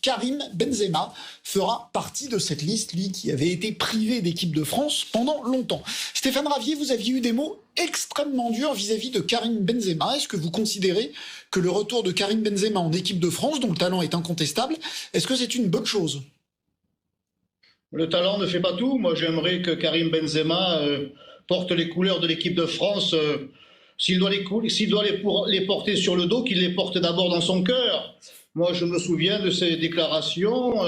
Karim Benzema fera partie de cette liste, lui qui avait été privé d'équipe de France pendant longtemps. Stéphane Ravier, vous aviez eu des mots extrêmement durs vis-à-vis de Karim Benzema. Est-ce que vous considérez que le retour de Karim Benzema en équipe de France, dont le talent est incontestable, est-ce que c'est une bonne chose ? Le talent ne fait pas tout. Moi, j'aimerais que Karim Benzema porte les couleurs de l'équipe de France. S'il doit les porter sur le dos, qu'il les porte d'abord dans son cœur. Moi, je me souviens de ses déclarations.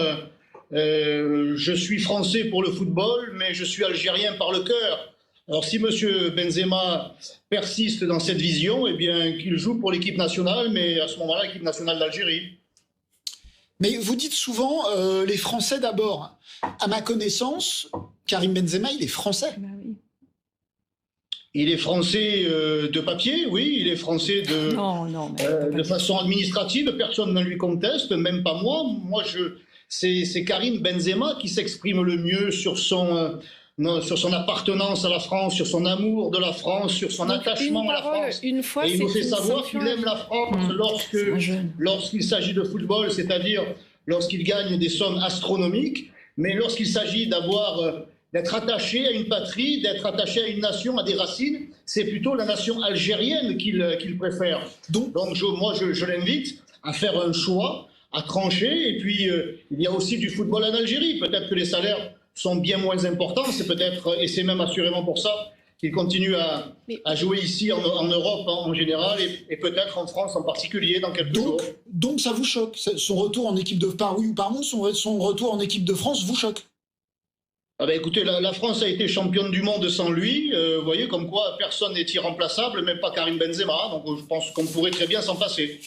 Je suis français pour le football, mais je suis algérien par le cœur. Alors, si M. Benzema persiste dans cette vision, eh bien, qu'il joue pour l'équipe nationale, mais à ce moment-là, l'équipe nationale d'Algérie. Mais vous dites souvent les Français d'abord. À ma connaissance, Karim Benzema, il est français. Il est français de papier, oui, il est français de façon administrative, personne ne lui conteste, même pas moi. C'est Karim Benzema qui s'exprime le mieux sur son appartenance à la France, sur son amour de la France, sur son attachement à la France. Et il nous fait savoir qu'il aime la France lorsqu'il s'agit de football, c'est-à-dire lorsqu'il gagne des sommes astronomiques, mais lorsqu'il s'agit d'être attaché à une patrie, d'être attaché à une nation, à des racines, c'est plutôt la nation algérienne qu'il préfère. Donc moi, je l'invite à faire un choix, à trancher, et puis il y a aussi du football en Algérie. Peut-être que les salaires sont bien moins importants, et c'est même assurément pour ça qu'il continue à jouer ici en Europe en général, et peut-être en France en particulier dans quelques jours. Donc ça vous choque, son retour en équipe de par oui ou par non, son retour en équipe de France vous choque? Ah ben écoutez, la France a été championne du monde sans lui. Vous voyez, comme quoi personne n'est irremplaçable, même pas Karim Benzema. Donc je pense qu'on pourrait très bien s'en passer.